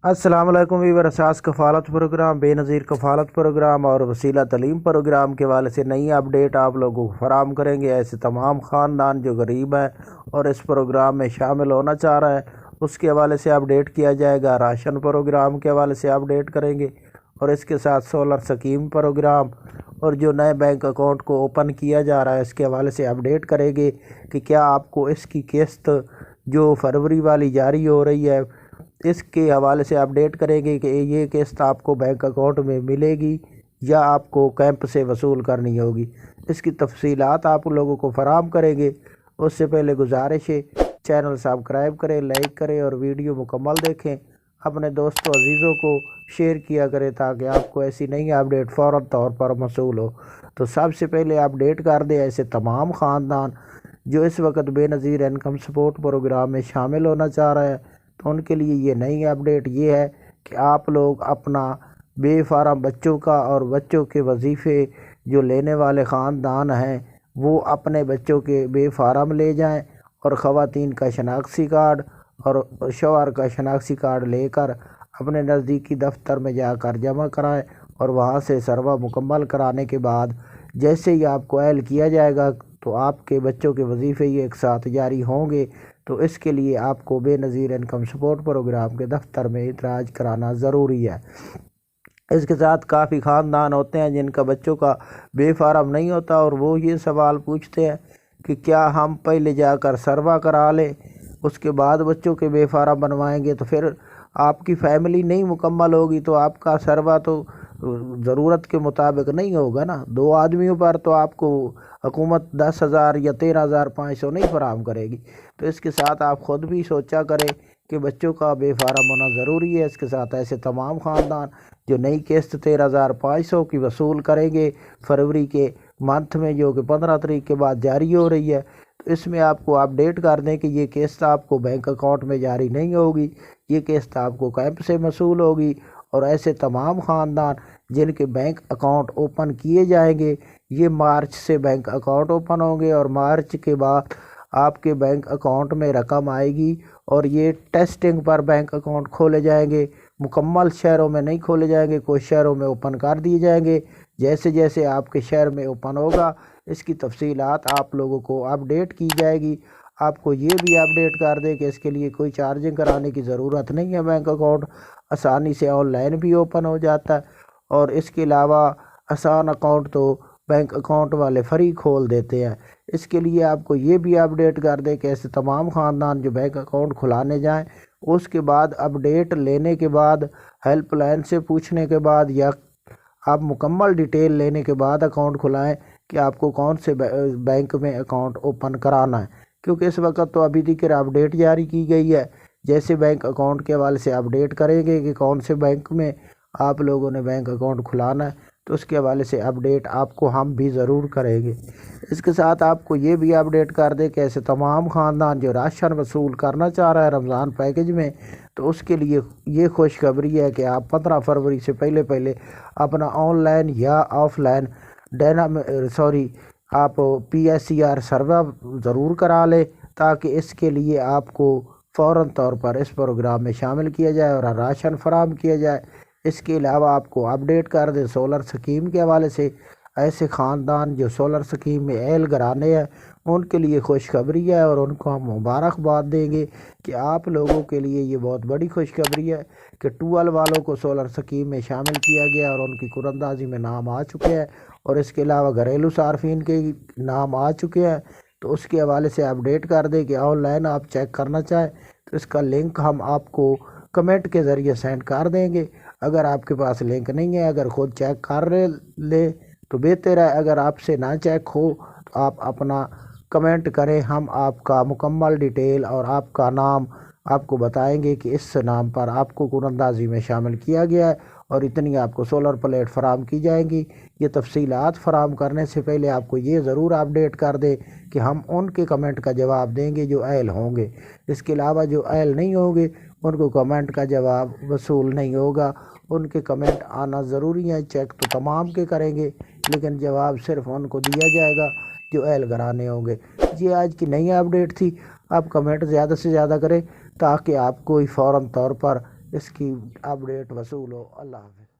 السلام علیکم ویور اساس کفالت پروگرام، بے نظیر کفالت پروگرام اور وسیلہ تعلیم پروگرام کے حوالے سے نئی اپڈیٹ آپ لوگوں کو فراہم کریں گے۔ ایسے تمام خاندان جو غریب ہیں اور اس پروگرام میں شامل ہونا چاہ رہا ہے اس کے حوالے سے اپڈیٹ کیا جائے گا۔ راشن پروگرام کے حوالے سے اپڈیٹ کریں گے اور اس کے ساتھ سولر سکیم پروگرام اور جو نئے بینک اکاؤنٹ کو اوپن کیا جا رہا ہے اس کے حوالے سے اپڈیٹ کریں گے کہ کیا آپ کو اس کی قسط جو فروری والی جاری ہو رہی ہے اس کے حوالے سے اپڈیٹ کریں گے کہ یہ قسط آپ کو بینک اکاؤنٹ میں ملے گی یا آپ کو کیمپ سے وصول کرنی ہوگی۔ اس کی تفصیلات آپ لوگوں کو فراہم کریں گے۔ اس سے پہلے گزارش ہے چینل سبسکرائب کریں، لائک کریں اور ویڈیو مکمل دیکھیں، اپنے دوستوں عزیزوں کو شیئر کیا کریں تاکہ آپ کو ایسی نئی اپڈیٹ فوراً طور پر موصول ہو۔ تو سب سے پہلے اپڈیٹ کر دیں ایسے تمام خاندان جو اس وقت بے نظیر انکم سپورٹ پروگرام میں شامل ہونا چاہ رہے ہیں، تو ان کے لیے یہ نئی اپڈیٹ یہ ہے کہ آپ لوگ اپنا بے فارم بچوں کا اور بچوں کے وظیفے جو لینے والے خاندان ہیں وہ اپنے بچوں کے بے فارم لے جائیں اور خواتین کا شناختی کارڈ اور شوہر کا شناختی کارڈ لے کر اپنے نزدیکی دفتر میں جا کر جمع کرائیں اور وہاں سے سروا مکمل کرانے کے بعد جیسے ہی آپ کو اہل کیا جائے گا تو آپ کے بچوں کے وظیفے یہ ایک ساتھ جاری ہوں گے۔ تو اس کے لیے آپ کو بے نظیر انکم سپورٹ پروگرام کے دفتر میں اندراج کرانا ضروری ہے۔ اس کے ساتھ کافی خاندان ہوتے ہیں جن کا بچوں کا بے فارم نہیں ہوتا اور وہ یہ سوال پوچھتے ہیں کہ کیا ہم پہلے جا کر سروا کرا لیں اس کے بعد بچوں کے بے فارم بنوائیں گے، تو پھر آپ کی فیملی نہیں مکمل ہوگی تو آپ کا سروا تو ضرورت کے مطابق نہیں ہوگا نا۔ 2 آدمیوں پر تو آپ کو حکومت 10,000 یا 13,500 نہیں فراہم کرے گی۔ تو اس کے ساتھ آپ خود بھی سوچا کریں کہ بچوں کا بے فارم ہونا ضروری ہے۔ اس کے ساتھ ایسے تمام خاندان جو نئی قسط 13,500 کی وصول کریں گے فروری کے منتھ میں جو کہ 15 تاریخ کے بعد جاری ہو رہی ہے، تو اس میں آپ کو اپڈیٹ کر دیں کہ یہ قسط آپ کو بینک اکاؤنٹ میں جاری نہیں ہوگی، یہ قسط آپ کو کیمپ سے وصول ہوگی۔ اور ایسے تمام خاندان جن کے بینک اکاؤنٹ اوپن کیے جائیں گے یہ مارچ سے بینک اکاؤنٹ اوپن ہوں گے اور مارچ کے بعد آپ کے بینک اکاؤنٹ میں رقم آئے گی اور یہ ٹیسٹنگ پر بینک اکاؤنٹ کھولے جائیں گے۔ مکمل شہروں میں نہیں کھولے جائیں گے، کچھ شہروں میں اوپن کر دیے جائیں گے۔ جیسے جیسے آپ کے شہر میں اوپن ہوگا اس کی تفصیلات آپ لوگوں کو اپڈیٹ کی جائے گی۔ آپ کو یہ بھی اپڈیٹ کر دیں کہ اس کے لیے کوئی چارجنگ کرانے کی ضرورت نہیں ہے، بینک اکاؤنٹ آسانی سے آن لائن بھی اوپن ہو جاتا ہے اور اس کے علاوہ آسان اکاؤنٹ تو بینک اکاؤنٹ والے فری کھول دیتے ہیں۔ اس کے لیے آپ کو یہ بھی اپڈیٹ کر دیں کہ ایسے تمام خاندان جو بینک اکاؤنٹ کھلانے جائیں اس کے بعد اپڈیٹ لینے کے بعد ہیلپ لائن سے پوچھنے کے بعد یا آپ مکمل ڈیٹیل لینے کے بعد اکاؤنٹ کھلائیں کہ آپ کو کون سے بینک میں اکاؤنٹ اوپن کرانا ہے، کیونکہ اس وقت تو ابھی تک اپڈیٹ جاری کی گئی ہے۔ جیسے بینک اکاؤنٹ کے حوالے سے اپڈیٹ کریں گے کہ کون سے بینک میں آپ لوگوں نے بینک اکاؤنٹ کھلانا ہے تو اس کے حوالے سے اپڈیٹ آپ کو ہم بھی ضرور کریں گے۔ اس کے ساتھ آپ کو یہ بھی اپڈیٹ کر دیں کہ ایسے تمام خاندان جو راشن وصول کرنا چاہ رہا ہے رمضان پیکج میں، تو اس کے لیے یہ خوشخبری ہے کہ آپ 15 فروری سے پہلے اپنا آن لائن یا آف لائن آپ PSER سروا ضرور کرا لیں تاکہ اس کے لیے آپ کو فوراً طور پر اس پروگرام میں شامل کیا جائے اور راشن فراہم کیا جائے۔ اس کے علاوہ آپ کو اپڈیٹ کر دیں سولر سکیم کے حوالے سے، ایسے خاندان جو سولر سکیم میں اہل گھرانے ہیں ان کے لیے خوشخبری ہے اور ان کو ہم مبارکباد دیں گے کہ آپ لوگوں کے لیے یہ بہت بڑی خوشخبری ہے کہ 12 والوں کو سولر سکیم میں شامل کیا گیا اور ان کی قراردادی میں نام آ چکے ہیں اور اس کے علاوہ گھریلو صارفین کے نام آ چکے ہیں۔ تو اس کے حوالے سے اپڈیٹ کر دیں کہ آن لائن آپ چیک کرنا چاہیں تو اس کا لنک ہم آپ کو کمنٹ کے ذریعے سینڈ کر دیں گے۔ اگر آپ کے پاس لنک نہیں ہے، اگر خود چیک کر لیں تو بہتر ہے، اگر آپ سے نہ چیک ہو تو آپ اپنا کمنٹ کریں، ہم آپ کا مکمل ڈیٹیل اور آپ کا نام آپ کو بتائیں گے کہ اس نام پر آپ کو قراردادی میں شامل کیا گیا ہے اور اتنی آپ کو سولر پلیٹ فراہم کی جائیں گی۔ یہ تفصیلات فراہم کرنے سے پہلے آپ کو یہ ضرور اپڈیٹ کر دیں کہ ہم ان کے کمنٹ کا جواب دیں گے جو اہل ہوں گے۔ اس کے علاوہ جو اہل نہیں ہوں گے ان کو کمنٹ کا جواب وصول نہیں ہوگا۔ ان کے کمنٹ آنا ضروری ہے، چیک تو تمام کے کریں گے لیکن جواب صرف ان کو دیا جائے گا جو اہل گھرانے ہوں گے۔ یہ آج کی نئی اپڈیٹ تھی۔ آپ کمنٹ زیادہ سے زیادہ کریں تاکہ آپ کو فوراً طور پر اس کی اپڈیٹ وصول ہو۔ اللہ حافظ۔